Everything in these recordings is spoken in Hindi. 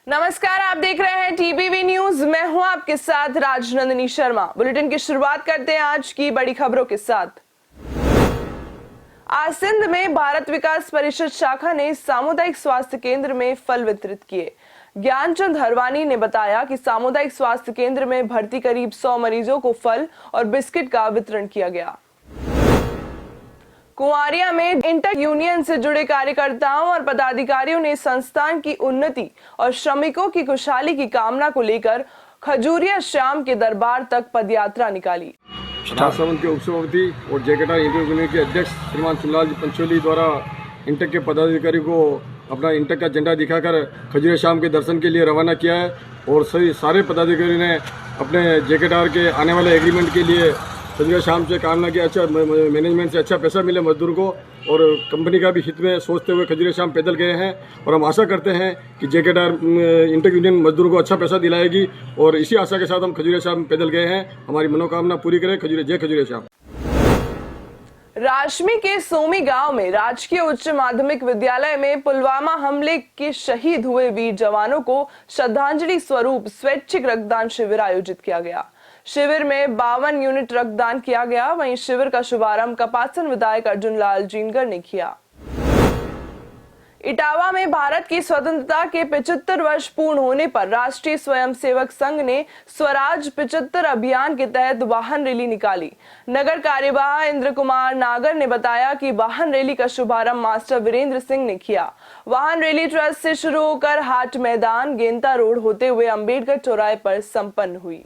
नमस्कार, आप देख रहे हैं टीबीवी न्यूज। मैं हूं आपके साथ राजनंदिनी शर्मा। बुलेटिन की शुरुआत करते हैं आज की बड़ी खबरों के साथ। आज सिंध में भारत विकास परिषद शाखा ने सामुदायिक स्वास्थ्य केंद्र में फल वितरित किए। ज्ञानचंद हरवानी ने बताया कि सामुदायिक स्वास्थ्य केंद्र में भर्ती करीब 100 मरीजों को फल और बिस्किट का वितरण किया गया। कुंवारिया में इंटर यूनियन से जुड़े कार्यकर्ताओं और पदाधिकारियों ने संस्थान की उन्नति और श्रमिकों की खुशहाली की कामना को लेकर खजूरिया श्याम के दरबार तक पदयात्रा निकाली। राजसमंद के उपसभापति और जेकेटा इंटर यूनियन के अध्यक्ष श्रीमान चुनलाल पंचोली द्वारा इंटर के पदाधिकारी को अपना इंटर का झंडा दिखाकर खजूरिया श्याम के दर्शन के लिए रवाना किया है और सारे पदाधिकारी ने अपने जेकेटार के आने वाले एग्रीमेंट के लिए खजूरिया श्याम से कामना किया अच्छा मैनेजमेंट से अच्छा पैसा मिले मजदूर को और कंपनी का भी हित में सोचते हुए खजूरिया श्याम पैदल गए हैं और हम आशा करते हैं कि जेकेटार इंटर यूनियन मजदूर को अच्छा पैसा दिलाएगी और इसी आशा के साथ हम खजूरिया श्याम पैदल गए हैं। हमारी मनोकामना पूरी करें। जय खजूरिया श्याम। राशमी के सोमी गांव में राजकीय उच्च माध्यमिक विद्यालय में पुलवामा हमले के शहीद हुए वीर जवानों को श्रद्धांजलि स्वरूप स्वैच्छिक रक्तदान शिविर आयोजित किया गया। शिविर में 52 यूनिट रक्तदान किया गया। वहीं शिविर का शुभारंभ कपासन विधायक अर्जुन लाल जीनगर ने किया। इटावा में भारत की स्वतंत्रता के 75 वर्ष पूर्ण होने पर राष्ट्रीय स्वयंसेवक संघ ने स्वराज 75 अभियान के तहत वाहन रैली निकाली। नगर कार्यवाह इंद्र कुमार नागर ने बताया कि वाहन रैली का शुभारंभ मास्टर वीरेंद्र सिंह ने किया। वाहन रैली ट्रस्ट से शुरू होकर हाट मैदान गेंता रोड होते हुए अंबेडकर चौराहे पर संपन्न हुई।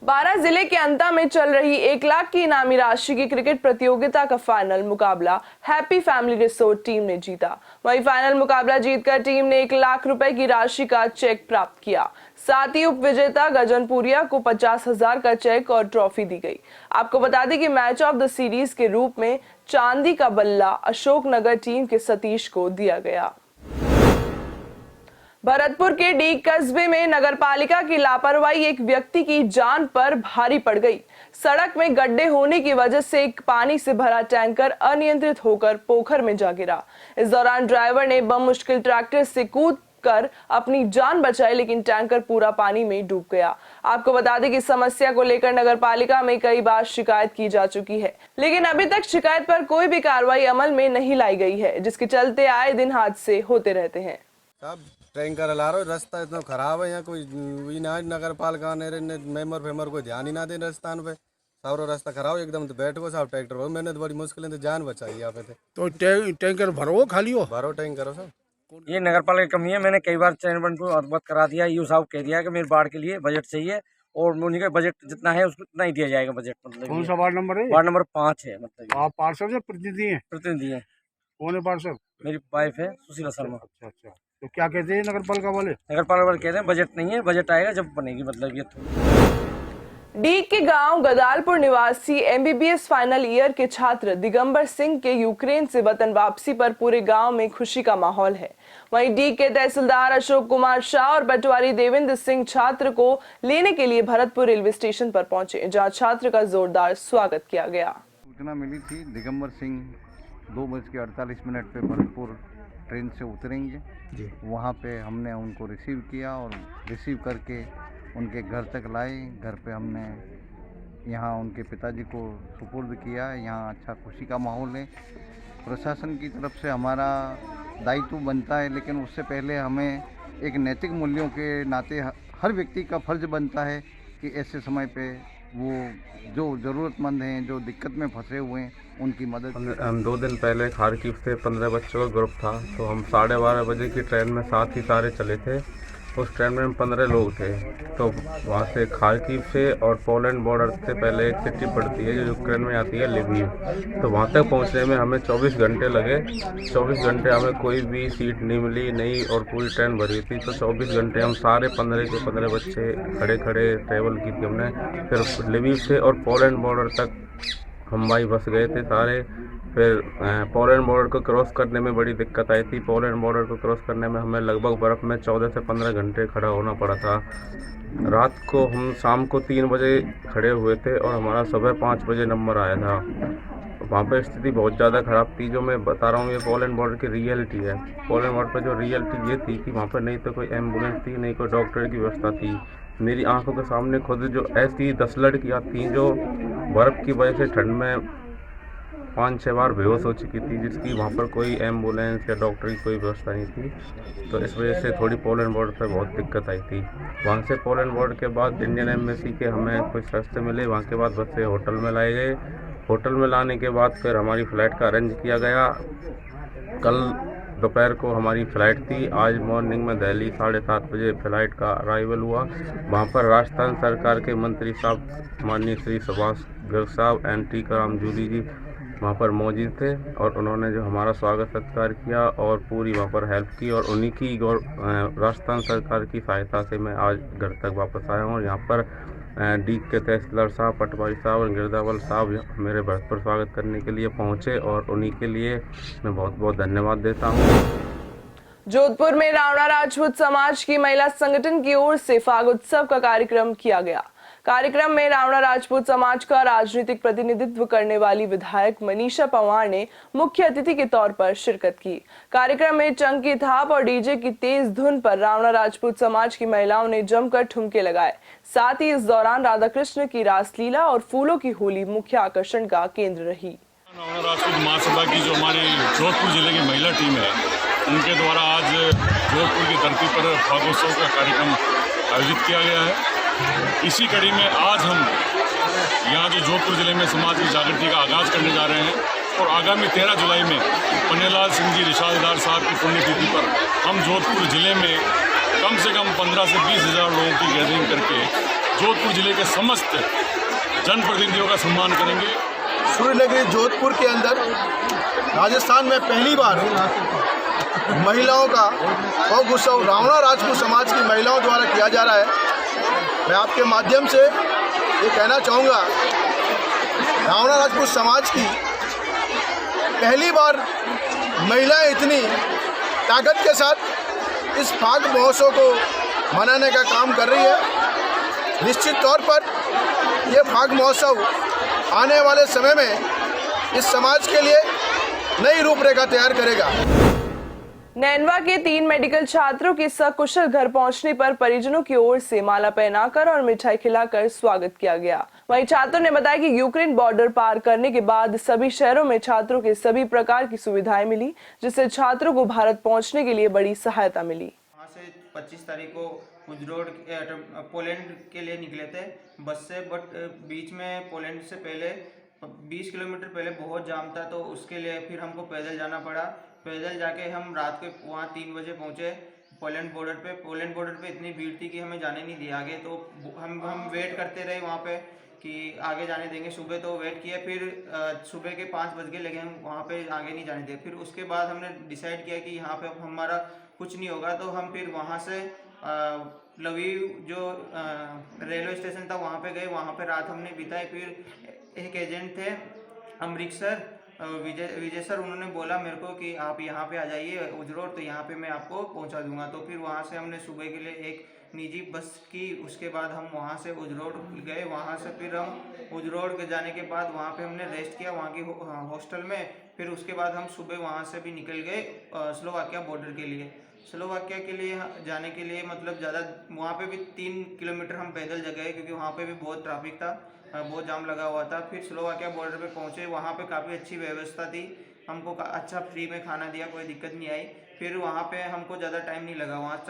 12 जिले के अंता में चल रही 1 लाख की इनामी राशि की क्रिकेट प्रतियोगिता का फाइनल मुकाबला हैप्पी फैमिली रिसोर्ट टीम ने जीता। वहीं फाइनल मुकाबला जीतकर टीम ने 1 लाख रुपए की राशि का चेक प्राप्त किया। साथ ही उपविजेता गजनपुरिया को 50,000 का चेक और ट्रॉफी दी गई। आपको बता दें कि मैच ऑफ द सीरीज के रूप में चांदी का बल्ला अशोकनगर टीम के सतीश को दिया गया। भरतपुर के डीग कस्बे में नगरपालिका की लापरवाही एक व्यक्ति की जान पर भारी पड़ गई। सड़क में गड्ढे होने की वजह से एक पानी से भरा टैंकर अनियंत्रित होकर पोखर में जा गिरा। इस दौरान ड्राइवर ने बमुश्किल ट्रैक्टर से कूद कर अपनी जान बचाई, लेकिन टैंकर पूरा पानी में डूब गया। आपको बता दें कि समस्या को लेकर नगरपालिका में कई बार शिकायत की जा चुकी है, लेकिन अभी तक शिकायत पर कोई भी कार्रवाई अमल में नहीं लाई गई है, जिसके चलते आए दिन हादसे होते रहते हैं। टैंकर ला रहा रास्ता इतना खराब है, यहाँ कोई नगर पालिका ने मेम्बर फेमर को ध्यान ही ना दे रास्ता पे। सारा रास्ता खराब एकदम तो बैठ को साहब ट्रैक्टर हो, मैंने तो बड़ी मुश्किल से जान बचाई यहाँ पे। तो टैंकर भरो खाली हो भरो टैंकर हो सब। ये नगर पालिका की कमी है। मैंने कई बार चेयरमैन को अवगत करा दिया। यू साहब कह दिया कि मेरे बाढ़ के लिए बजट चाहिए और उनका बजट जितना है उसको उतना ही दिया जाएगा बजट। मतलब कौन सा वार्ड नंबर है? वार्ड नंबर 5 है। मतलब आप पार्षद या प्रतिनिधि हैं? प्रतिनिधि है। कौन है पार्षद? मेरी वाइफ है सुशीला शर्मा। अच्छा, तो क्या कहते हैं नगर पालिका वाले? नगर पालिका वाले कहते हैं बजट नहीं है, बजट आएगा जब बनेगी। मतलब ये डीग के गांव गदालपुर निवासी एमबीबीएस फाइनल ईयर के छात्र दिगंबर सिंह के यूक्रेन से वतन वापसी पर पूरे गांव में खुशी का माहौल है। वहीं डीग के तहसीलदार अशोक कुमार शाह और पटवारी देवेंद्र सिंह छात्र को लेने के लिए भरतपुर रेलवे स्टेशन पर पहुंचे, जहां छात्र का जोरदार स्वागत किया गया। सूचना मिली थी दिगंबर सिंह 2:48 पे भरतपुर ट्रेन से उतरेंगे। वहाँ पे हमने उनको रिसीव किया और रिसीव करके उनके घर तक लाए। घर पे हमने यहाँ उनके पिताजी को सुपुर्द किया। यहाँ अच्छा खुशी का माहौल है। प्रशासन की तरफ से हमारा दायित्व बनता है, लेकिन उससे पहले हमें एक नैतिक मूल्यों के नाते हर व्यक्ति का फर्ज बनता है कि ऐसे समय पे वो जो ज़रूरतमंद हैं, जो दिक्कत में फंसे हुए हैं, उनकी मदद। हम 2 दिन पहले खारकीव से 15 बच्चों का ग्रुप था, तो हम 12:30 बजे की ट्रेन में साथ ही सारे चले थे। उस ट्रेन में हम 15 लोग थे। तो वहाँ से खारकीव से और पोलैंड बॉर्डर से पहले एक सिटी पड़ती है जो यूक्रेन में आती है लिविव। तो वहाँ तक पहुँचने में हमें 24 घंटे लगे। 24 घंटे हमें कोई भी सीट नहीं मिली नहीं और पूरी ट्रेन भरी थी। तो 24 घंटे हम सारे 15 के 15 बच्चे खड़े खड़े ट्रेवल की थी हमने। फिर लिविव से और पोलैंड बॉर्डर तक हम बाई बस गए थे सारे। फिर पोलैंड बॉर्डर को क्रॉस करने में बड़ी दिक्कत आई थी। पोलैंड बॉर्डर को क्रॉस करने में हमें लगभग बर्फ़ में 14 से 15 घंटे खड़ा होना पड़ा था। रात को हम शाम को 3 बजे खड़े हुए थे और हमारा सुबह 5 बजे नंबर आया था। वहाँ पर स्थिति बहुत ज़्यादा ख़राब थी। जो मैं बता रहा हूँ ये पोलैंड बॉर्डर की रियलिटी है। पोलैंड बॉर्डर पर जो रियलिटी ये थी कि वहाँ पर नहीं तो कोई एम्बुलेंस थी, नहीं कोई डॉक्टर की व्यवस्था थी। मेरी आंखों के सामने खुद जो ऐसी 10 लड़कियाँ थीं जो बर्फ़ की वजह से ठंड में 5-6 बार बेहोश हो चुकी थी, जिसकी वहाँ पर कोई एम्बुलेंस या डॉक्टर की कोई व्यवस्था नहीं थी। तो इस वजह से थोड़ी पोलैंड बॉर्डर पर बहुत दिक्कत आई थी। वहाँ से पोलैंड बॉर्डर के बाद इंडियन एम्बेसी के हमें कुछ रास्ते मिले। वहाँ के बाद बस से होटल में लाए गए। होटल में लाने के बाद फिर हमारी फ़्लाइट का अरेंज किया गया। कल दोपहर को हमारी फ़्लाइट थी। आज मॉर्निंग में दिल्ली 7:30 बजे फ़्लाइट का अराइवल हुआ। वहाँ पर राजस्थान सरकार के मंत्री साहब माननीय श्री सुभाष गर्ग साहब एंड टीकाराम जूली जी वहाँ पर मौजूद थे और उन्होंने जो हमारा स्वागत सत्कार किया और पूरी वहाँ पर हेल्प की, और उन्हीं की राजस्थान सरकार की सहायता से मैं आज घर तक वापस आया हूँ। और यहाँ पर डीग के तहसीलदार साहब, पटवारी साहब और गिरदावल साहब मेरे घर पर स्वागत करने के लिए पहुँचे और उन्हीं के लिए मैं बहुत बहुत धन्यवाद देता हूँ। जोधपुर में रावणा राजपूत समाज की महिला संगठन की ओर से फाग उत्सव का कार्यक्रम किया गया। कार्यक्रम में रावणा राजपूत समाज का राजनीतिक प्रतिनिधित्व करने वाली विधायक मनीषा पंवार ने मुख्य अतिथि के तौर पर शिरकत की। कार्यक्रम में चंग की थाप और डीजे की तेज धुन पर रावणा राजपूत समाज की महिलाओं ने जमकर ठुमके लगाए। साथ ही इस दौरान राधा कृष्ण की रासलीला और फूलों की होली मुख्य आकर्षण का केंद्र रही। रावणा राजपूत महासभा की जो हमारी जोधपुर जिले की महिला टीम है, उनके द्वारा आज जोधपुर की धरती पर फागोत्सव का कार्यक्रम आयोजित किया गया है। इसी कड़ी में आज हम यहाँ जो जोधपुर जिले में समाज की जागृति का आगाज़ करने जा रहे हैं और आगामी 13 जुलाई में पन्नेलाल सिंह जी रिसालदार साहब की पुण्यतिथि पर हम जोधपुर जिले में कम से कम 15 से 20 हज़ार लोगों की गैदरिंग करके जोधपुर जिले के समस्त जनप्रतिनिधियों का सम्मान करेंगे। सूर्यनगरी जोधपुर के अंदर राजस्थान में पहली बार महिलाओं का फाग उत्सव रावणा राजपूत समाज की महिलाओं द्वारा किया जा रहा है। मैं आपके माध्यम से ये कहना चाहूँगा, रावणा राजपूत समाज की पहली बार महिलाएं इतनी ताकत के साथ इस फाग महोत्सव को मनाने का काम कर रही है। निश्चित तौर पर ये फाग महोत्सव आने वाले समय में इस समाज के लिए नई रूपरेखा तैयार करेगा। नैनवा के 3 मेडिकल छात्रों के सकुशल घर पहुंचने पर परिजनों की ओर से माला पहनाकर और मिठाई खिलाकर स्वागत किया गया। वहीं छात्रों ने बताया कि यूक्रेन बॉर्डर पार करने के बाद सभी शहरों में छात्रों के सभी प्रकार की सुविधाएं मिली, जिससे छात्रों को भारत पहुंचने के लिए बड़ी सहायता मिली। वहाँ से 25 तारीख को उजरोड पोलैंड के लिए निकले थे बस से, बट बीच में पोलैंड से पहले 20 किलोमीटर पहले बहुत जाम था, तो उसके लिए फिर हमको पैदल जाना पड़ा। पैदल जाके हम रात के वहाँ 3 बजे पहुँचे पोलैंड बॉर्डर पे। पोलैंड बॉर्डर पे इतनी भीड़ थी कि हमें जाने नहीं दिया आगे, तो हम वेट करते रहे वहाँ पे कि आगे जाने देंगे। सुबह तो वेट किया, फिर सुबह के 5 बज गए, लेकिन हम वहाँ पे आगे नहीं जाने दिए। फिर उसके बाद हमने डिसाइड किया कि यहाँ पे हमारा कुछ नहीं होगा, तो हम फिर वहाँ से लवीव जो रेलवे स्टेशन था वहाँ पे गए। वहाँ पे रात हमने बिताई। फिर एक एजेंट थे अमृतसर विजय सर, उन्होंने बोला मेरे को कि आप यहाँ पे आ जाइए उजरोड, तो यहाँ पे मैं आपको पहुँचा दूंगा। तो फिर वहाँ से हमने सुबह के लिए एक निजी बस की। उसके बाद हम वहाँ से उजरोड गए। वहाँ से फिर हम उजरोड के जाने के बाद वहाँ पे हमने रेस्ट किया वहाँ की हॉस्टल में। फिर उसके बाद हम सुबह वहाँ से भी निकल गए स्लोवाकिया बॉर्डर के लिए। स्लोवाकिया के लिए जाने के लिए मतलब ज़्यादा वहाँ पे भी 3 किलोमीटर हम पैदल गए, क्योंकि वहाँ पे भी बहुत ट्रैफिक था, बहुत जाम लगा हुआ था। फिर स्लोवाकिया बॉर्डर पे पहुँचे, वहाँ पे काफ़ी अच्छी व्यवस्था थी, हमको अच्छा फ्री में खाना दिया, कोई दिक्कत नहीं आई। फिर वहाँ पे हमको ज़्यादा टाइम नहीं लगा, वहाँ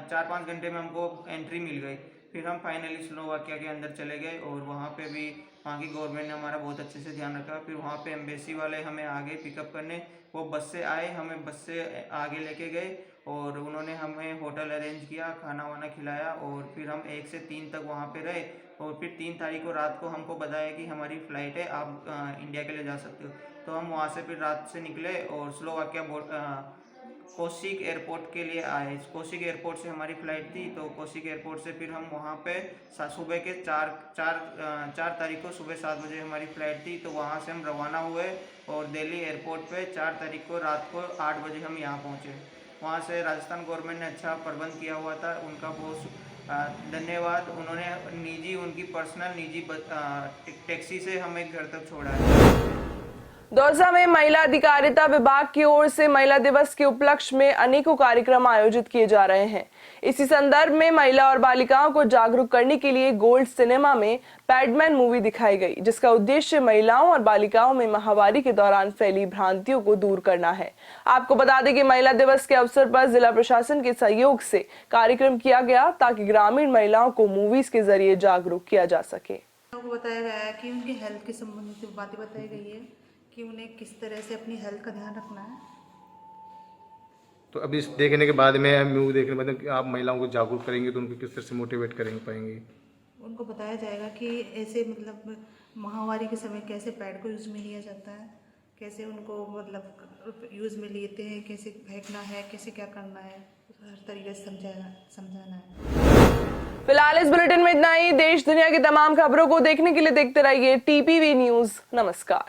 4-5 घंटे में हमको एंट्री मिल गई। फिर हम फाइनली स्लोवाकिया के अंदर चले गए और वहाँ पे भी वहाँ की गवर्नमेंट ने हमारा बहुत अच्छे से ध्यान रखा। फिर वहाँ पे एम्बेसी वाले हमें आगे पिकअप करने वो बस से आए, हमें बस से आगे लेके गए और उन्होंने हमें होटल अरेंज किया, खाना वाना खिलाया और फिर हम 1 से 3 तक वहाँ पे रहे। और फिर 3 तारीख को रात को हमको बताया कि हमारी फ़्लाइट है, आप इंडिया के लिए जा सकते हो। तो हम वहाँ से फिर रात से निकले और स्लोवाकिया कोशिक एयरपोर्ट के लिए आए। कोशिक एयरपोर्ट से हमारी फ़्लाइट थी, तो कोशिक एयरपोर्ट से फिर हम वहाँ पे सुबह के 4 तारीख को सुबह 7 बजे हमारी फ़्लाइट थी। तो वहाँ से हम रवाना हुए और दिल्ली एयरपोर्ट पे 4 तारीख को रात को 8 बजे हम यहाँ पहुँचे। वहाँ से राजस्थान गवर्नमेंट ने अच्छा प्रबंध किया हुआ था, उनका बहुत धन्यवाद। उन्होंने उनकी पर्सनल निजी टैक्सी से हमें घर तक छोड़ा है। दौसा में महिला अधिकारिता विभाग की ओर से महिला दिवस के उपलक्ष्य में अनेकों कार्यक्रम आयोजित किए जा रहे हैं। इसी संदर्भ में महिला और बालिकाओं को जागरूक करने के लिए गोल्ड सिनेमा में पैडमैन मूवी दिखाई गई, जिसका उद्देश्य महिलाओं और बालिकाओं में महामारी के दौरान फैली भ्रांतियों को दूर करना है। आपको बता दें कि महिला दिवस के अवसर पर जिला प्रशासन के सहयोग से कार्यक्रम किया गया ताकि ग्रामीण महिलाओं को मूवीज के जरिए जागरूक किया जा सके। बताया गया है कि उनके हेल्थ के संबंधित बातें बताई गई है कि उन्हें किस तरह से अपनी हेल्थ का ध्यान रखना है। तो अभी इस देखने के बाद में मूवी देखने के बाद कि आप महिलाओं को जागरूक करेंगे तो उनको किस तरह से मोटिवेट करेंगे पाएंगे। उनको बताया जाएगा कि ऐसे मतलब महामारी के समय कैसे पैड को यूज़ में लिया जाता है, कैसे उनको मतलब यूज़ में लेते हैं, कैसे फेंकना है, कैसे क्या करना है, हर तरीके से समझाना है। फिलहाल इस बुलेटिन में इतना ही। देश दुनिया की तमाम खबरों को देखने के लिए देखते रहिए टीपीवी न्यूज़। नमस्कार।